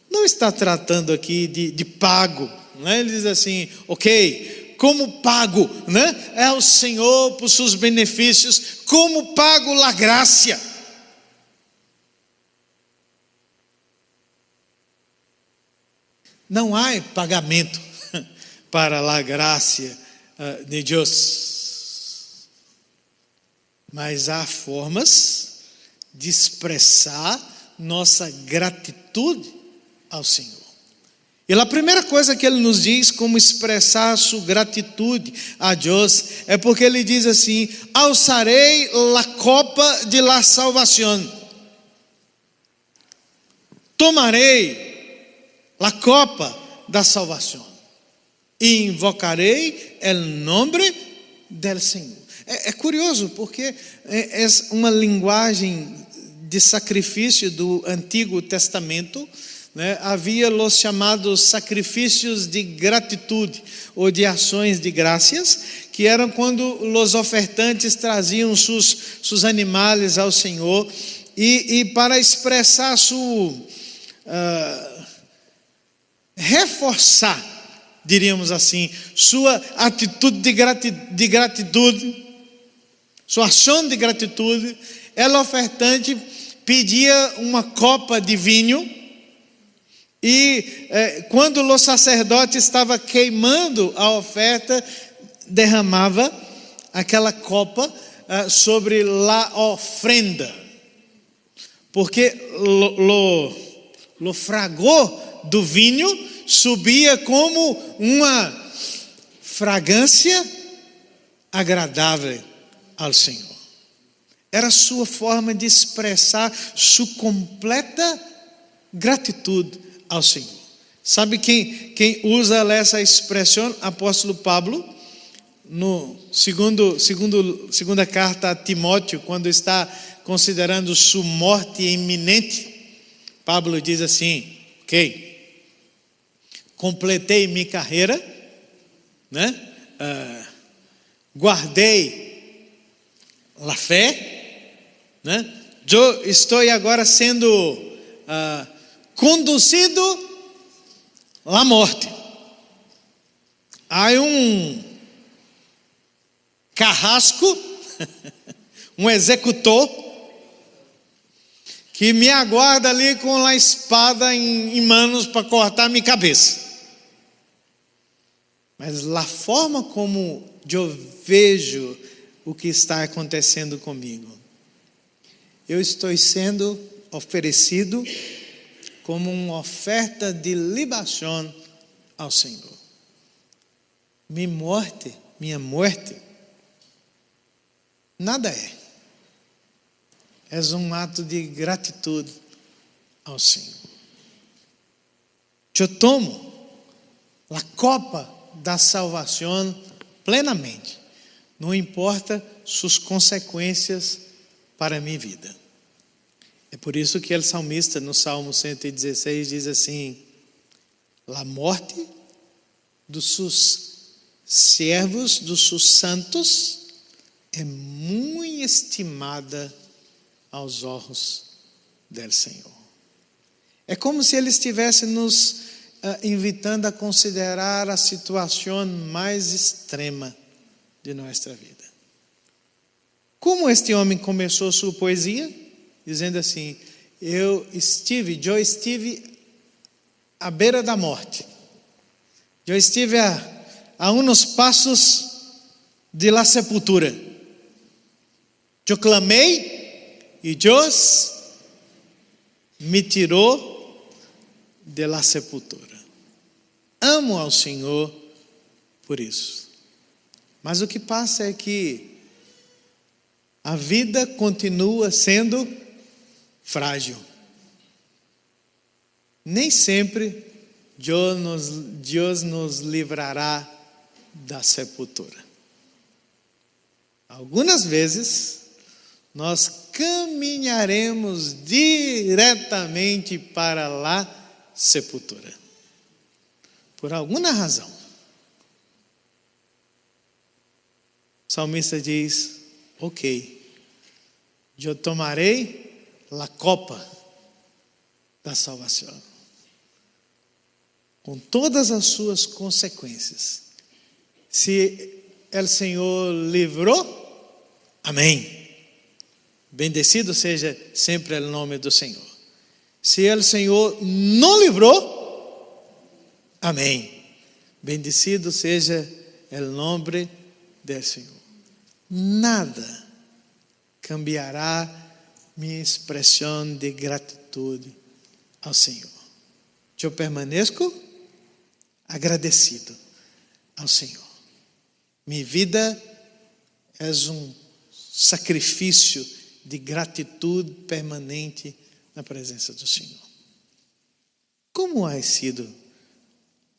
A: não está tratando aqui de pago, né? Ele diz assim: ok, como pago, né, é o Senhor por seus benefícios, como pago a graça. Não há pagamento para a graça de Deus, mas há formas de expressar nossa gratitude ao Senhor. E a primeira coisa que ele nos diz como expressar sua gratitude a Deus é porque ele diz assim: alçarei la copa de la salvación. Tomarei la copa da salvação e invocarei o nome del Senhor. É curioso porque é uma linguagem de sacrifício do Antigo Testamento, né? Havia os chamados sacrifícios de gratitude ou de ações de graças, que eram quando os ofertantes traziam seus animais ao Senhor e para expressar reforçar, diríamos assim, sua atitude de gratitude, sua ação de gratitude, o ofertante pedia uma copa de vinho e quando o sacerdote estava queimando a oferta, derramava aquela copa sobre a ofrenda, porque o fragor do vinho subia como uma fragrância agradável ao Senhor. Era sua forma de expressar sua completa gratitude ao Senhor. Sabe quem usa essa expressão? Apóstolo Pablo, no segunda carta a Timóteo, quando está considerando sua morte iminente, Pablo diz assim, ok, completei minha carreira, né? Guardei a fé, né? Eu estou agora sendo conduzido à morte. Há carrasco, executor, que me aguarda ali com a espada em manos para cortar minha cabeça. Mas a forma como eu vejo o que está acontecendo comigo, eu estou sendo oferecido como uma oferta de libação ao Senhor. Minha morte, nada é. É um ato de gratitude ao Senhor. Eu tomo a copa da salvação plenamente. Não importa suas consequências para a minha vida. É por isso que o salmista no Salmo 116 diz assim: a morte dos seus servos, dos seus santos, é muito estimada aos olhos do Senhor. É como se Ele estivesse nos invitando a considerar a situação mais extrema de nossa vida. Como este homem começou sua poesia? Dizendo assim: eu estive à beira da morte. Eu estive a uns passos de la sepultura. Eu clamei e Deus me tirou de la sepultura. Amo ao Senhor por isso. Mas o que passa é que a vida continua sendo frágil. Nem sempre Deus nos livrará da sepultura. Algumas vezes nós caminharemos diretamente para a sepultura. Por alguma razão. O salmista diz: ok, eu tomarei a copa da salvação, com todas as suas consequências. Se o Senhor livrou, amém. Bendecido seja sempre o nome do Senhor. Se o Senhor não livrou, amém. Bendecido seja o nome do Senhor. Nada cambiará minha expressão de gratitude ao Senhor. Eu permaneço agradecido ao Senhor. Minha vida é sacrifício de gratitude permanente na presença do Senhor. Como ha sido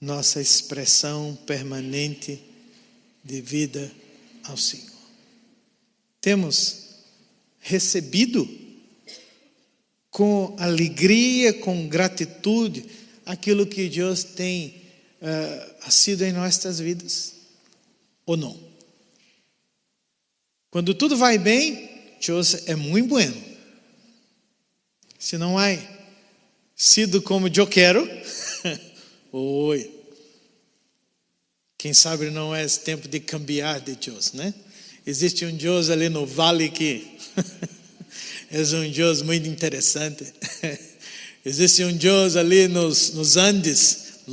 A: nossa expressão permanente de vida ao Senhor? Temos recebido com alegria, com gratitude, aquilo que Deus tem sido em nossas vidas? Ou não? Quando tudo vai bem, Deus é muito bueno. Se não há sido como eu quero, oi. Quem sabe não é tempo de cambiar de Deus, né? Existe Deus ali no vale que é Deus muito interessante. Existe Deus ali nos Andes,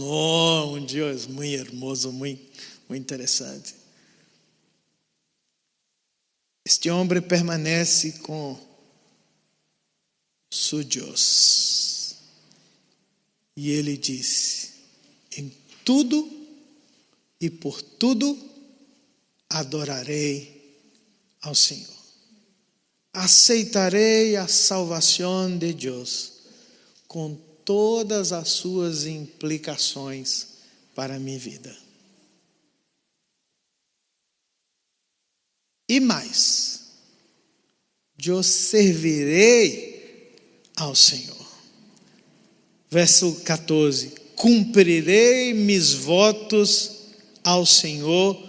A: Deus muito hermoso, muito interessante. Este homem permanece com seu Deus. E ele disse: em tudo e por tudo adorarei ao Senhor. Aceitarei a salvação de Deus com todas as suas implicações para a minha vida. E mais, eu servirei ao Senhor. Verso 14: cumprirei mis votos ao Senhor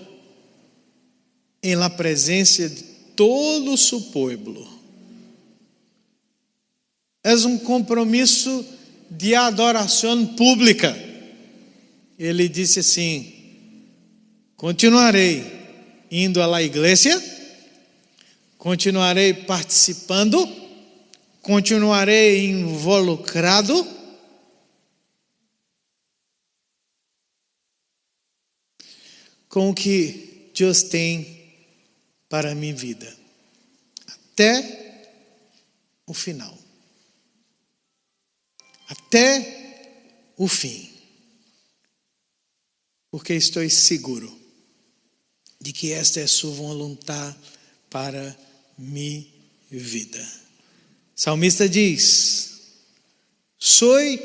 A: em la presença de todo su pueblo. É um compromisso de adoração pública. Ele disse assim: continuarei indo à igreja, continuarei participando, continuarei involucrado, com o que Deus tem para a minha vida, até o final, até o fim, porque estou seguro de que esta é sua vontade para minha vida. O salmista diz: "Soy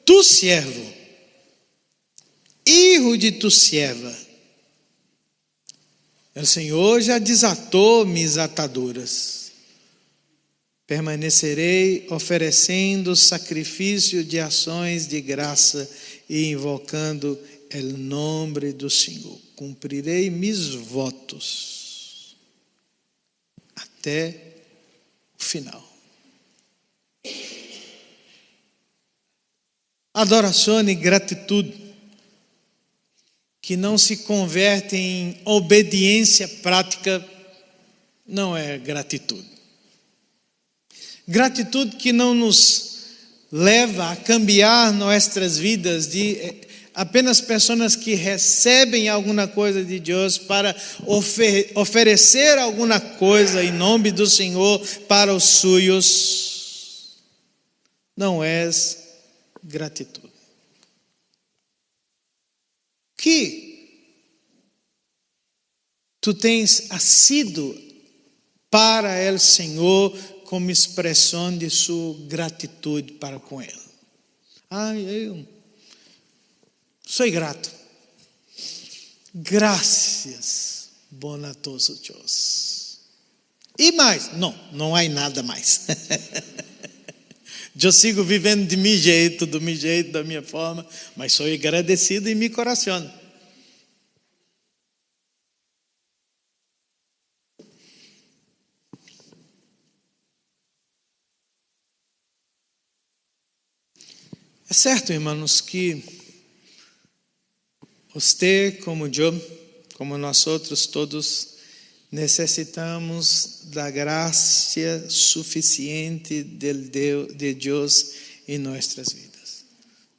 A: tu siervo, hijo de tu sierva. O Senhor já desatou minhas ataduras. Permanecerei oferecendo sacrifício de ações de graça e invocando o nome do Senhor. Cumprirei meus votos até o final." Adoração e gratidão que não se converte em obediência prática não é gratidão. Gratidão que não nos leva a cambiar nossas vidas de apenas pessoas que recebem alguma coisa de Deus para oferecer alguma coisa em nome do Senhor para os suyos. Não é gratidão. Que tu tens sido para o Senhor como expressão de sua gratidão para com Ele? Eu sou grato. Graças, bonatoso Deus. E mais? Não há nada mais. Eu sigo vivendo de meu jeito, do meu jeito, da minha forma, mas sou agradecido em meu coração. É certo, irmãos, que você, como eu, como nós outros todos, necessitamos da graça suficiente de Deus em nossas vidas.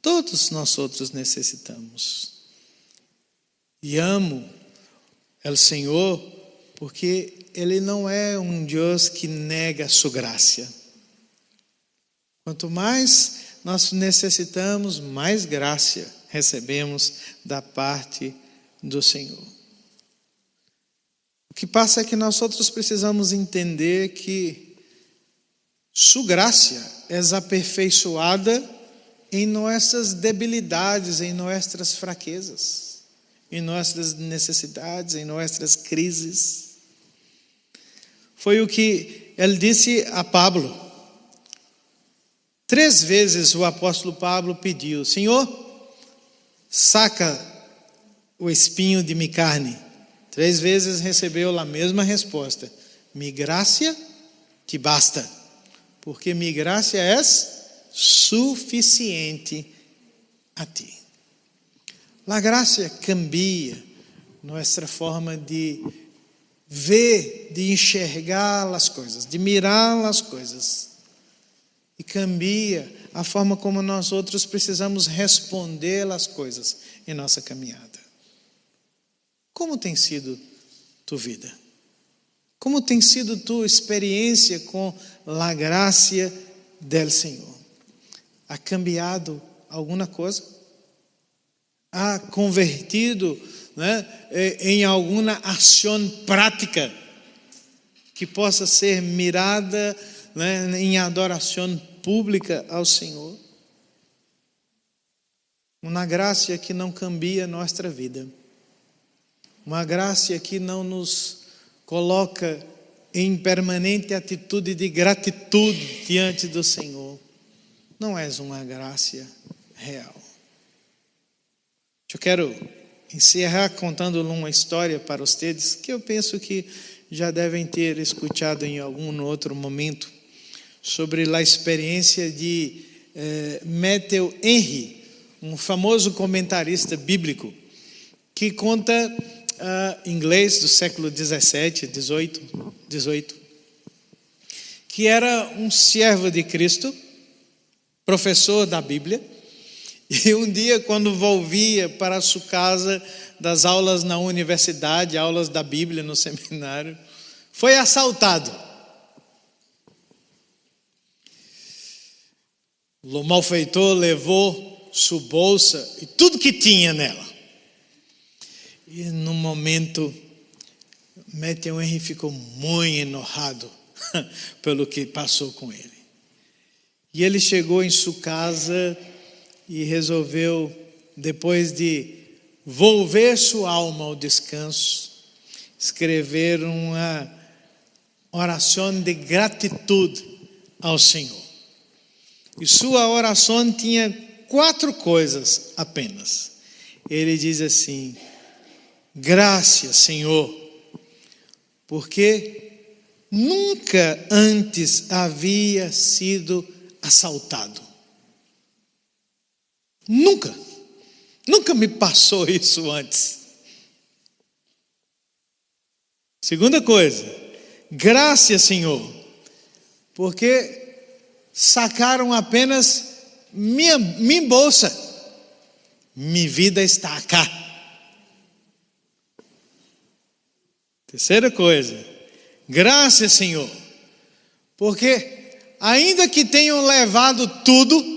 A: Todos nós outros necessitamos. E amo o Senhor porque Ele não é um Deus que nega sua graça. Quanto mais nós necessitamos, mais graça recebemos da parte do Senhor. O que passa é que nós outros precisamos entender que sua graça é aperfeiçoada em nossas debilidades, em nossas fraquezas, em nossas necessidades, em nossas crises. Foi o que ele disse a Pablo. 3 vezes o apóstolo Pablo pediu: Senhor, saca o espinho de minha carne. 3 vezes recebeu a mesma resposta: minha graça te basta, porque minha graça é suficiente a ti. A graça cambia nossa forma de ver, de enxergar as coisas, de mirar as coisas. E cambia a forma como nós outros precisamos responder às coisas em nossa caminhada. Como tem sido tua vida? Como tem sido tua experiência com a graça do Senhor? Ha cambiado alguma coisa? Ha convertido, em alguma ação prática que possa ser mirada, em adoração pública ao Senhor? Uma graça que não cambia nossa vida. Uma graça que não nos coloca em permanente atitude de gratidão diante do Senhor. não é uma graça real. Eu quero encerrar contando uma história para vocês que eu penso que já devem ter escutado em algum outro momento, sobre a experiência de Matthew Henry, um famoso comentarista bíblico, que conta inglês do século 17, 18, que era um servo de Cristo, professor da Bíblia, e um dia, quando volvia para sua casa das aulas na universidade, aulas da Bíblia no seminário, foi assaltado. O malfeitor levou sua bolsa e tudo que tinha nela. E no momento, Matthew Henry ficou muito enojado pelo que passou com ele. E ele chegou em sua casa e resolveu, depois de volver sua alma ao descanso, escrever uma oração de gratidão ao Senhor. E sua oração tinha 4 coisas apenas. Ele diz assim: graças, Senhor, porque nunca antes havia sido assaltado. Nunca me passou isso antes. Segunda coisa, graças, Senhor, porque sacaram apenas minha bolsa. Minha vida está cá. Terceira coisa, graças, Senhor, porque ainda que tenham levado tudo,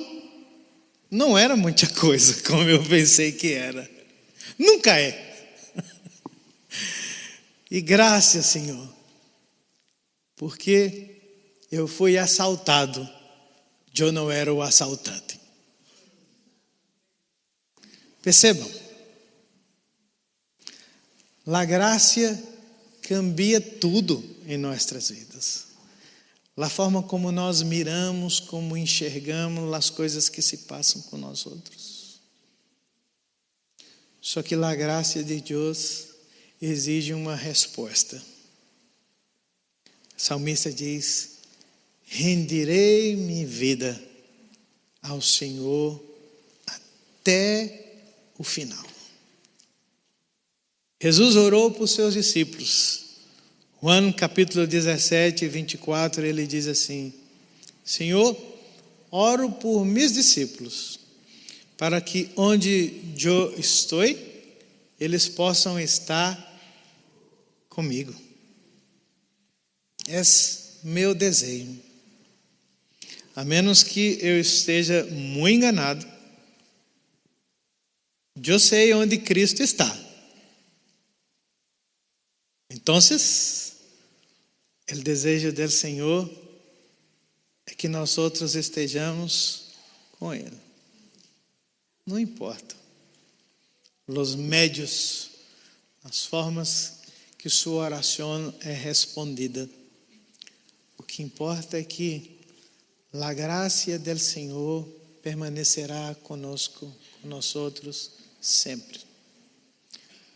A: não era muita coisa como eu pensei que era. Nunca é. E graças, Senhor, porque eu fui assaltado, eu não era o assaltante. Percebam, a graça cambia tudo em nossas vidas. A forma como nós miramos, como enxergamos as coisas que se passam com nós outros. Só que a graça de Deus exige uma resposta. O salmista diz: rendirei minha vida ao Senhor até o final. Jesus orou por seus discípulos. Juan capítulo 17, 24, ele diz assim: Senhor, oro por meus discípulos, para que onde eu estou, eles possam estar comigo. Esse é meu desejo. A menos que eu esteja muito enganado, eu sei onde Cristo está. Então, o desejo do Senhor é que nós outros estejamos com Ele. Não importa os médios, as formas que sua oração é respondida. O que importa é que a graça do Senhor permanecerá conosco, com nós outros, sempre.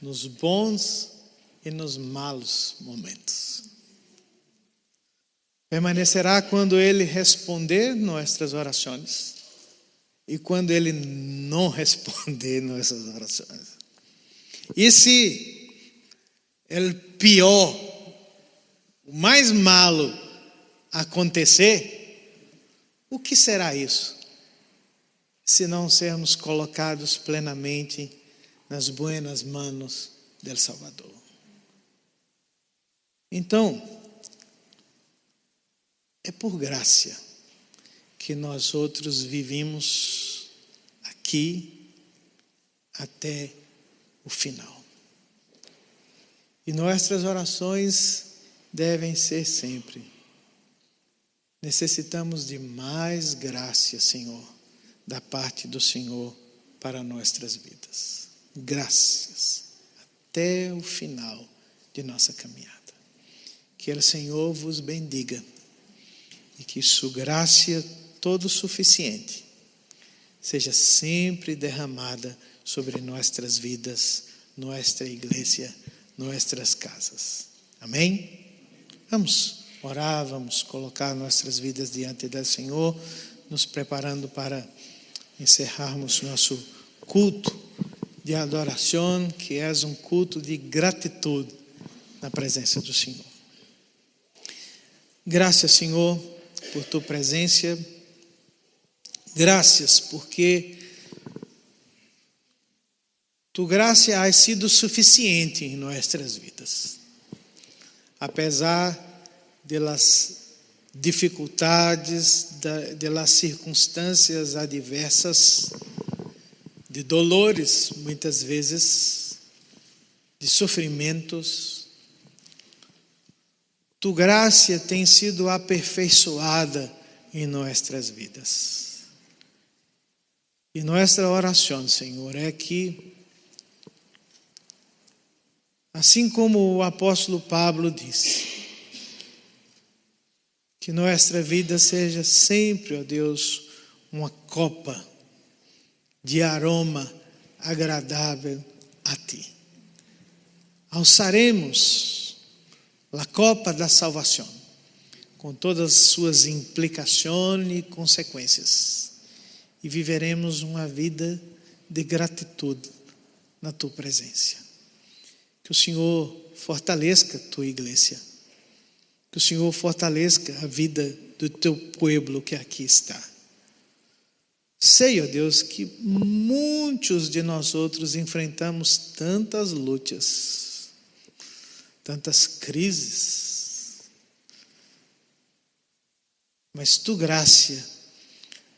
A: Nos bons e nos malos momentos. Permanecerá quando Ele responder nossas orações e quando Ele não responder nossas orações. E se o pior, o mais malo acontecer, o que será isso? Se não sermos colocados plenamente nas buenas manos do Salvador. Então, é por graça que nós outros vivemos aqui até o final. E nossas orações devem ser sempre: necessitamos de mais graça, Senhor, da parte do Senhor para nossas vidas. Graças até o final de nossa caminhada. Que o Senhor vos bendiga e que sua graça todo suficiente seja sempre derramada sobre nossas vidas, nossa igreja, nossas casas. Amém? Vamos orar, vamos colocar nossas vidas diante do Senhor, nos preparando para encerrarmos nosso culto de adoração, que é um culto de gratidão na presença do Senhor. Graças, Senhor, por tua presença. Graças porque tua graça ha sido suficiente em nossas vidas. Apesar das dificuldades, das circunstâncias adversas, de dolores, muitas vezes, de sofrimentos, tua graça tem sido aperfeiçoada em nossas vidas. E nossa oração, Senhor, é que, assim como o apóstolo Pablo disse, que nossa vida seja sempre, ó Deus, uma copa de aroma agradável a Ti. Alçaremos a copa da salvação, com todas as suas implicações e consequências, e viveremos uma vida de gratidão na Tua presença. Que o Senhor fortaleça a Tua igreja, que o Senhor fortaleça a vida do Teu povo que aqui está. Sei, ó Deus, que muitos de nós outros enfrentamos tantas lutas, tantas crises, mas tua graça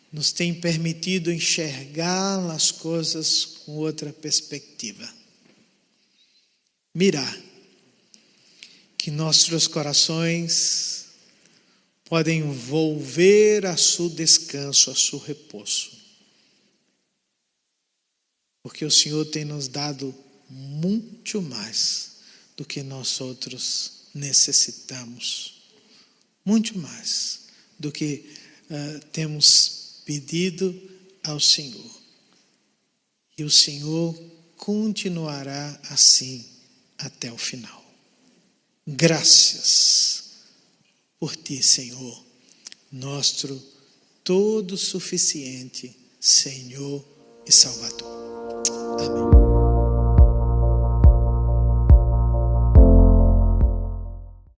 A: nos tem permitido enxergar as coisas com outra perspectiva. Mirar que nossos corações podem envolver a seu descanso, a seu repouso. Porque o Senhor tem nos dado muito mais do que nós outros necessitamos. Muito mais do que temos pedido ao Senhor. E o Senhor continuará assim até o final. Graças por Ti, Senhor, nosso todo suficiente Senhor e Salvador. Amém.